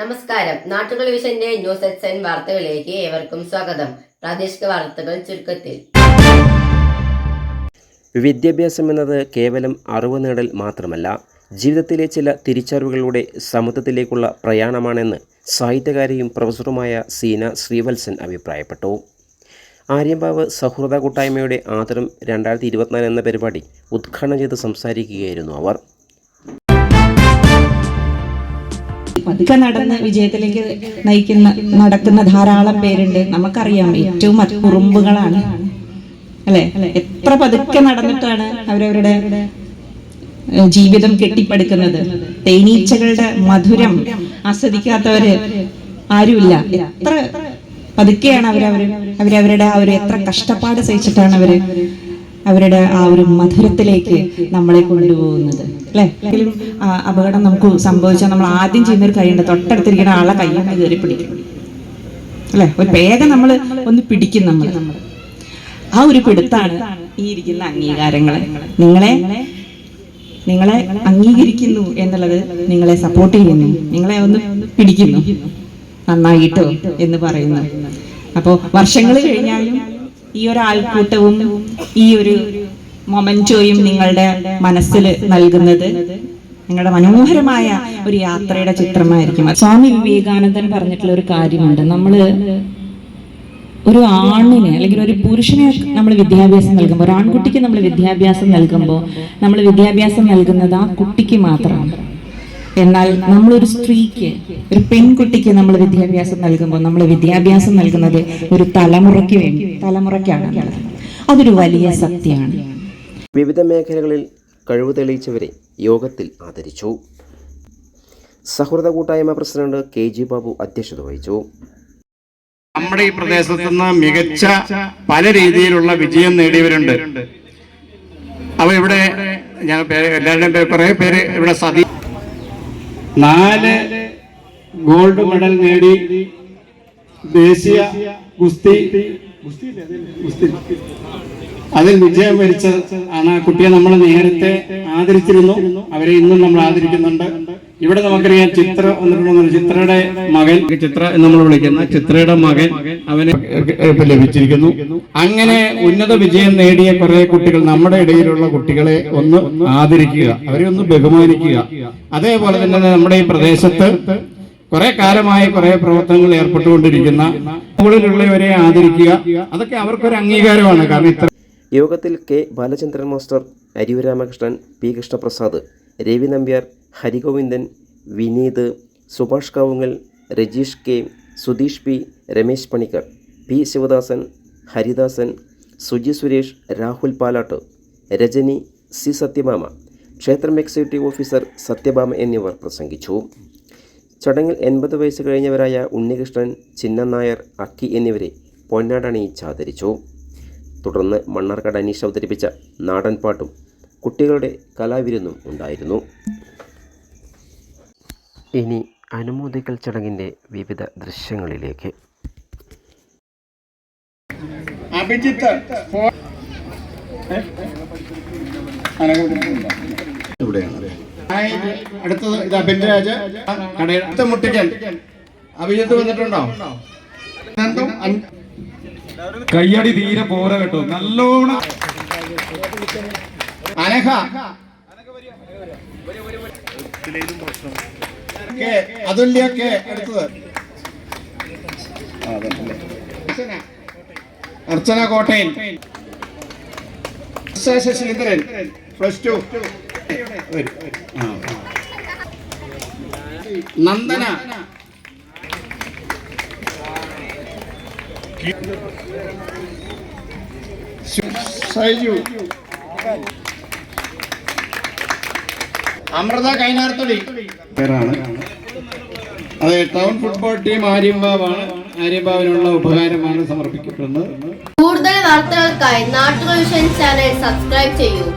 നമസ്കാരം. നാട്ടുകൾ വിഷന്റെ ന്യൂസ് എക്സൈൻ വാർത്തകളിലേക്ക് ഏവർക്കും സ്വാഗതം. പ്രാദേശിക വാർത്തകൾ ചുരുക്കത്തിൽ. വിദ്യാഭ്യാസം എന്നത് കേവലം അറിവ് നേടൽ മാത്രമല്ല, ജീവിതത്തിലെ ചില തിരിച്ചറിവുകളുടെ സമത്വത്തിലേക്കുള്ള പ്രയാണമാണെന്ന് സാഹിത്യകാരിയും പ്രൊഫസറുമായ സീന ശ്രീവത്സൻ അഭിപ്രായപ്പെട്ടു. ആര്യമ്പാവ് സൗഹൃദ കൂട്ടായ്മയുടെ ആദരം 2024 എന്ന പരിപാടി ഉദ്ഘാടനം ചെയ്ത് സംസാരിക്കുകയായിരുന്നു അവർ. പതുക്കെ നടന്ന് വിജയത്തിലേക്ക് നടക്കുന്ന ധാരാളം പേരുണ്ട്. നമുക്കറിയാം, ഏറ്റവും കുറുമ്പുകളാണ് അല്ലെ. എത്ര പതുക്കെ നടന്നിട്ടാണ് അവരവരുടെ ജീവിതം കെട്ടിപ്പടുക്കുന്നത്. തേനീച്ചകളുടെ മധുരം ആസ്വദിക്കാത്തവര് ആരുമില്ല. എത്ര പതുക്കെയാണ് അവരവരുടെ ആ ഒരു എത്ര കഷ്ടപ്പാട് സഹിച്ചിട്ടാണ് അവരുടെ ആ ഒരു മധുരത്തിലേക്ക് നമ്മളെ കൊണ്ടുപോകുന്നത് അല്ലെ. എങ്കിലും അപകടം നമുക്ക് സംഭവിച്ചാൽ നമ്മൾ ആദ്യം ചെയ്യുന്നൊരു കഴിയുണ്ട്, തൊട്ടടുത്തിരിക്കുന്ന ആളെ കയ്യൊന്ന് കയറി പിടിക്കും അല്ലെ. ഒരു വേഗം നമ്മൾ ഒന്ന് പിടിക്കും. നമ്മൾ ആ ഒരു പിടുത്താണ് ഈ ഇരിക്കുന്ന അംഗീകാരങ്ങളെ. നിങ്ങളെ അംഗീകരിക്കുന്നു എന്നുള്ളത്, നിങ്ങളെ സപ്പോർട്ട് ചെയ്യുന്നു, നിങ്ങളെ ഒന്ന് പിടിക്കുന്നു, നന്നായിട്ടോ എന്ന് പറയുന്നു. അപ്പോൾ വർഷങ്ങൾ കഴിഞ്ഞാലും ഈ ഒരു ആൾക്കൂട്ടവും ഈ ഒരു മൊമെന്റോയും നിങ്ങളുടെ മനസ്സിൽ നൽകുന്നത് നിങ്ങളുടെ മനോഹരമായ ഒരു യാത്രയുടെ ചിത്രമായിരിക്കും. സ്വാമി വിവേകാനന്ദൻ പറഞ്ഞിട്ടുള്ള ഒരു കാര്യമുണ്ട്, നമ്മള് ഒരു ആണിന് അല്ലെങ്കിൽ ഒരു പുരുഷനെ നമ്മൾ വിദ്യാഭ്യാസം നൽകുമ്പോൾ, ഒരു ആൺകുട്ടിക്ക് നമ്മൾ വിദ്യാഭ്യാസം നൽകുമ്പോൾ നമ്മൾ വിദ്യാഭ്യാസം നൽകുന്നത് ആ കുട്ടിക്ക് മാത്രമാണ്. എന്നാൽ നമ്മളൊരു സ്ത്രീക്ക്, ഒരു പെൺകുട്ടിക്ക് നമ്മൾ വിദ്യാഭ്യാസം നൽകുമ്പോൾ നമ്മൾ വിദ്യാഭ്യാസം നൽകുന്നത് ഒരു തലമുറയ്ക്കാണ്. അതൊരു വലിയ സത്യമാണ്. വിവിധ മേഖലകളിൽ കഴിവ് തെളിയിച്ചവരെ യോഗത്തിൽ ആദരിച്ചു. സൗഹൃദ കൂട്ടായ്മ പ്രസിഡന്റ് KG ബാബു അധ്യക്ഷത വഹിച്ചു. നമ്മുടെ ഈ പ്രദേശത്ത് നിന്ന് മികച്ച പല രീതിയിലുള്ള വിജയം നേടിയവരുണ്ട്. അപ്പൊ ഇവിടെ ഞാൻ എല്ലാവരുടെയും കുറെ പേര് ഇവിടെ 4 ഗോൾഡ് മെഡൽ നേടി ദേശീയ ഗുസ്തി അതിൽ വിജയം വരിച്ച ആണ് കുട്ടിയെ നമ്മൾ നേരത്തെ ആദരിച്ചിരുന്നു. അവരെ ഇന്നും നമ്മൾ ആദരിക്കുന്നുണ്ട്. ഇവിടെ നമുക്കറിയാം, ചിത്രയുടെ മകൻ, ചിത്ര എന്ന് നമ്മൾ വിളിക്കുന്ന ചിത്രയുടെ മകൻ അവന് ലഭിച്ചിരിക്കുന്നു. അങ്ങനെ ഉന്നത വിജയം നേടിയ കുറെ കുട്ടികൾ, നമ്മുടെ ഇടയിലുള്ള കുട്ടികളെ ഒന്ന് ആദരിക്കുക, അവരെ ഒന്ന് ബഹുമാനിക്കുക. അതേപോലെ തന്നെ നമ്മുടെ ഈ പ്രദേശത്ത് കുറെ കാലമായി കുറെ പ്രവർത്തനങ്ങൾ ഏർപ്പെട്ടുകൊണ്ടിരിക്കുന്ന സ്കൂളിലുള്ളവരെ ആദരിക്കുക. അതൊക്കെ അവർക്കൊരു അംഗീകാരമാണ്. കാരണം യോഗത്തിൽ K Balachandran master, Ariyur Ramakrishnan, P Krishnaprasad, Ravi Nambiar, Harigovindan, Vineeth, Subhash Kavungal, Rajeesh K, Sudheesh P, Ramesh Panicker, P Sivadasan, Haridasan, Suji Suresh, Rahul Palatt, Rajani, C Sathyabhama, ക്ഷേത്രം എക്സിക്യൂട്ടീവ് ഓഫീസർ സത്യഭാമ എന്നിവർ പ്രസംഗിച്ചു. ചടങ്ങിൽ 80 വയസ്സ് കഴിഞ്ഞവരായ ഉണ്ണികൃഷ്ണൻ, ചിന്നൻ നായർ, അക്കി എന്നിവരെ പൊന്നാടണിയിച്ച് ആദരിച്ചു. തുടർന്ന് മണ്ണാർക്കാട് അനീഷ് അവതരിപ്പിച്ച നാടൻപാട്ടും കുട്ടികളുടെ കലാവിരുന്നും ഉണ്ടായിരുന്നു. ഇനി അനുമോദിക്കൽ ചടങ്ങിൻ്റെ വിവിധ ദൃശ്യങ്ങളിലേക്ക്. അടുത്തത് ഇതാ ബിൻരാജ് കടയുടെ മുട്ടിക്കൽ. അഭിജിത്ത് വന്നിട്ടുണ്ടോ? കയ്യടി തീരെ പോര കേട്ടോ, നല്ലോണം. അനഘ, അതുല്യ കെ. അടുത്തത് അർച്ചന കോട്ടയിൽ, ശശീന്ദ്രൻ +2. നന്ദന, സൈജു, അമൃത കൈനാർത്തുടി പേരാണ്. അതെ, ടൗൺ ഫുട്ബോൾ ടീം ആര്യമ്പാവാണ്. ആര്യമ്പാവിനുള്ള ഉപകാരമാണ് സമർപ്പിക്കപ്പെടുന്നത്. കൂടുതൽ വാർത്തകൾക്കായി നാട്ടുകൾ വിഷൻ ചാനൽ സബ്സ്ക്രൈബ് ചെയ്യൂ.